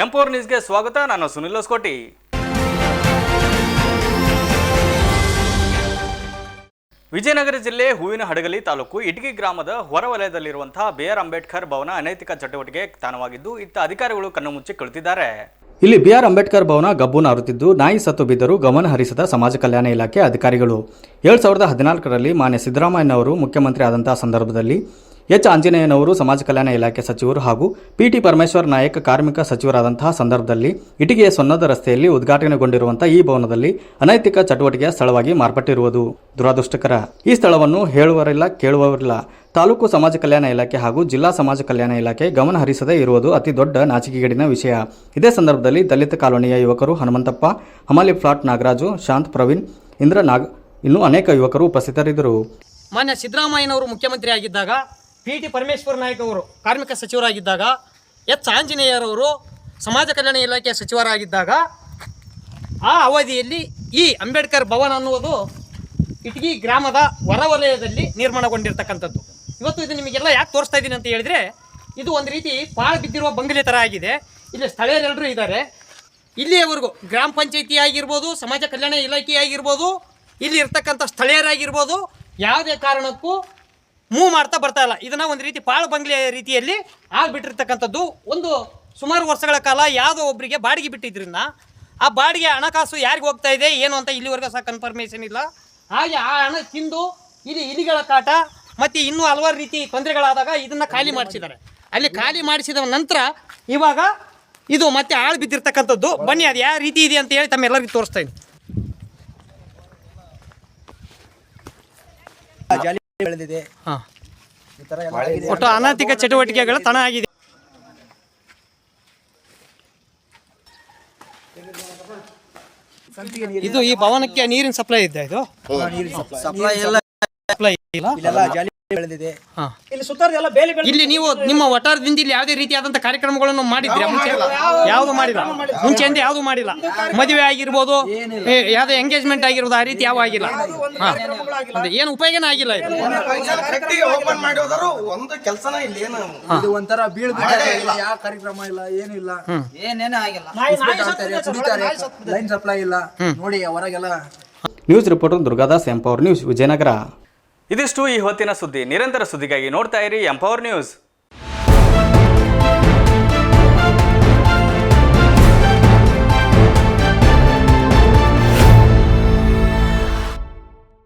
ಎಂ4 ನ್ಯೂಸ್ಗೆ ಸ್ವಾಗತ. ನಾನು ಸುನಿಲ್ ಹೊಸಕೋಟಿ. ವಿಜಯನಗರ ಜಿಲ್ಲೆ ಹೂವಿನಹಡಗಲಿ ತಾಲೂಕು ಇಟಗಿ ಗ್ರಾಮದ ಹೊರವಲಯದಲ್ಲಿರುವಂತಹ BR ಅಂಬೇಡ್ಕರ್ ಭವನ ಅನೈತಿಕ ಚಟುವಟಿಕೆಗೆ ತಾಣವಾಗಿದ್ದು ಇತ್ತ ಅಧಿಕಾರಿಗಳು ಕಣ್ಣು ಮುಚ್ಚಿ ಕುಳಿತಿದ್ದಾರೆ. ಇಲ್ಲಿ BR ಅಂಬೇಡ್ಕರ್ ಭವನ ಗಬ್ಬು ನಾರುತ್ತಿದ್ದು ನಾಯಿ ಸತ್ತು ಬಿದ್ದರೂ ಗಮನ ಹರಿಸದ ಸಮಾಜ ಕಲ್ಯಾಣ ಇಲಾಖೆ ಅಧಿಕಾರಿಗಳು 2014ರಲ್ಲಿ ಮಾನ್ಯ ಸಿದ್ದರಾಮಯ್ಯನವರು ಮುಖ್ಯಮಂತ್ರಿ ಆದಂತಹ ಸಂದರ್ಭದಲ್ಲಿ ಎಚ್ ಆಂಜನೇಯನವರು ಸಮಾಜ ಕಲ್ಯಾಣ ಇಲಾಖೆ ಸಚಿವರು ಹಾಗೂ ಪಿಟಿ ಪರಮೇಶ್ವರ್ ನಾಯಕ್ ಕಾರ್ಮಿಕ ಸಚಿವರಾದಂತಹ ಸಂದರ್ಭದಲ್ಲಿ ಇಟಗಿಯ ಸೊನ್ನದ ರಸ್ತೆಯಲ್ಲಿ ಉದ್ಘಾಟನೆಗೊಂಡಿರುವಂತಹ ಈ ಭವನದಲ್ಲಿ ಅನೈತಿಕ ಚಟುವಟಿಕೆಯ ಸ್ಥಳವಾಗಿ ಮಾರ್ಪಟ್ಟಿರುವುದು ದುರದೃಷ್ಟಕರ. ಈ ಸ್ಥಳವನ್ನು ಹೇಳುವರಿಲ್ಲ ಕೇಳುವವರಿಲ್ಲ. ತಾಲೂಕು ಸಮಾಜ ಕಲ್ಯಾಣ ಇಲಾಖೆ ಹಾಗೂ ಜಿಲ್ಲಾ ಸಮಾಜ ಕಲ್ಯಾಣ ಇಲಾಖೆ ಗಮನ ಹರಿಸದೇ ಇರುವುದು ಅತಿ ದೊಡ್ಡ ನಾಚಿಕೆಗೇಡಿನ ವಿಷಯ. ಇದೇ ಸಂದರ್ಭದಲ್ಲಿ ದಲಿತ ಕಾಲೋನಿಯ ಯುವಕರು ಹನುಮಂತಪ್ಪ, ಹಮಾಲಿ ಫ್ಲಾಟ್ ನಾಗರಾಜು, ಶಾಂತ್, ಪ್ರವೀಣ್, ಇಂದ್ರ ನಾಗ್ ಇನ್ನೂ ಅನೇಕ ಯುವಕರು ಉಪಸ್ಥಿತರಿದ್ದರು. ಮಾನ್ಯ ಸಿದ್ದರಾಮಯ್ಯನವರು ಮುಖ್ಯಮಂತ್ರಿ ಆಗಿದ್ದಾಗ, ಪಿಟಿ ಪರಮೇಶ್ವರ್ ನಾಯಕ್ ಅವರು ಕಾರ್ಮಿಕ ಸಚಿವರಾಗಿದ್ದಾಗ, ಎಚ್ ಆಂಜನೇಯರವರು ಸಮಾಜ ಕಲ್ಯಾಣ ಇಲಾಖೆಯ ಸಚಿವರಾಗಿದ್ದಾಗ ಆ ಅವಧಿಯಲ್ಲಿ ಈ ಅಂಬೇಡ್ಕರ್ ಭವನ ಅನ್ನುವುದು ಇಟಗಿ ಗ್ರಾಮದ ಹೊರವಲಯದಲ್ಲಿ ನಿರ್ಮಾಣಗೊಂಡಿರ್ತಕ್ಕಂಥದ್ದು. ಇವತ್ತು ಇದು ನಿಮಗೆಲ್ಲ ಯಾಕೆ ತೋರಿಸ್ತಾ ಇದ್ದೀನಿ ಅಂತ ಹೇಳಿದರೆ, ಇದು ಒಂದು ರೀತಿ ಪಾಳು ಬಿದ್ದಿರುವ ಬಂಗಲೆ ಥರ ಆಗಿದೆ. ಇಲ್ಲಿ ಸ್ಥಳೀಯರೆಲ್ಲರೂ ಇದ್ದಾರೆ. ಇಲ್ಲಿಯವರೆಗೂ ಗ್ರಾಮ ಪಂಚಾಯಿತಿ ಆಗಿರ್ಬೋದು, ಸಮಾಜ ಕಲ್ಯಾಣ ಇಲಾಖೆ ಆಗಿರ್ಬೋದು, ಇಲ್ಲಿ ಇರ್ತಕ್ಕಂಥ ಸ್ಥಳೀಯರಾಗಿರ್ಬೋದು, ಯಾವುದೇ ಕಾರಣಕ್ಕೂ ಮೂವ್ ಮಾಡ್ತಾ ಬರ್ತಾ ಇಲ್ಲ. ಇದನ್ನು ಒಂದು ರೀತಿ ಪಾಳು ಬಂಗ್ಲೆ ರೀತಿಯಲ್ಲಿ ಆಗಿಬಿಟ್ಟಿರ್ತಕ್ಕಂಥದ್ದು. ಒಂದು ಸುಮಾರು ವರ್ಷಗಳ ಕಾಲ ಯಾವುದೋ ಒಬ್ಬರಿಗೆ ಬಾಡಿಗೆ ಬಿಟ್ಟಿದ್ರಿಂದ ಆ ಬಾಡಿಗೆ ಹಣಕಾಸು ಯಾರಿಗೆ ಹೋಗ್ತಾ ಇದೆ ಏನು ಅಂತ ಇಲ್ಲಿವರೆಗೂ ಸಹ ಕನ್ಫರ್ಮೇಷನ್ ಇಲ್ಲ. ಹಾಗೆ ಆ ಹಣ ತಿಂದು ಇಲ್ಲಿ ಇಲಿಗಳ ಕಾಟ ಮತ್ತು ಇನ್ನೂ ಹಲವಾರು ರೀತಿ ತೊಂದರೆಗಳಾದಾಗ ಇದನ್ನು ಖಾಲಿ ಮಾಡಿಸಿದ್ದಾರೆ. ಅಲ್ಲಿ ಖಾಲಿ ಮಾಡಿಸಿದ ನಂತರ ಇವಾಗ ಇದು ಮತ್ತೆ ಹಾಳು ಬಿದ್ದಿರ್ತಕ್ಕಂಥದ್ದು. ಬನ್ನಿ ಅದು ಯಾವ ರೀತಿ ಇದೆ ಅಂತ ಹೇಳಿ ತಮ್ಮೆಲ್ಲರಿಗೂ ತೋರಿಸ್ತಾ ಇದ್ದೀನಿ. ಒಟ್ಟು ಅನೈತಿಕ ಚಟುವಟಿಕೆಗಳ ತಾಣ ಆಗಿದೆ. ಇದು ಈ ಭವನಕ್ಕೆ ನೀರಿನ ಸಪ್ಲೈ ಇದೆ. ಇದು ಸಪ್ಲೈ ಇಲ್ಲ. ಇಲ್ಲಿ ನೀವು ನಿಮ್ಮ ವಟಾರದಿಂದ ಇಲ್ಲಿ ಯಾವುದೇ ರೀತಿಯಾದಂತಹ ಕಾರ್ಯಕ್ರಮಗಳನ್ನು ಮಾಡಿದ್ರೆ ಮುಂಚೆ ಯಾವುದು ಮಾಡಿಲ್ಲ, ಮುಂಚೆಯಿಂದ ಯಾವುದು ಮಾಡಿಲ್ಲ. ಮದುವೆ ಆಗಿರ್ಬೋದು, ಯಾವುದೇ ಎಂಗೇಜ್ಮೆಂಟ್ ಆಗಿರ್ಬೋದು, ಆ ರೀತಿ ಯಾವ ಆಗಿಲ್ಲ. ಏನು ಉಪಯೋಗನೇ ಆಗಿಲ್ಲ. ನ್ಯೂಸ್ ರಿಪೋರ್ಟರ್ ದುರ್ಗಾದಾಸ್, ಎಂ4 ನ್ಯೂಸ್, ವಿಜಯನಗರ. ಇದಿಷ್ಟು ಈ ಹೊತ್ತಿನ ಸುದ್ದಿ. ನಿರಂತರ ಸುದ್ದಿಗಾಗಿ ನೋಡ್ತಾ ಇರಿ ಎಂ4 ನ್ಯೂಸ್.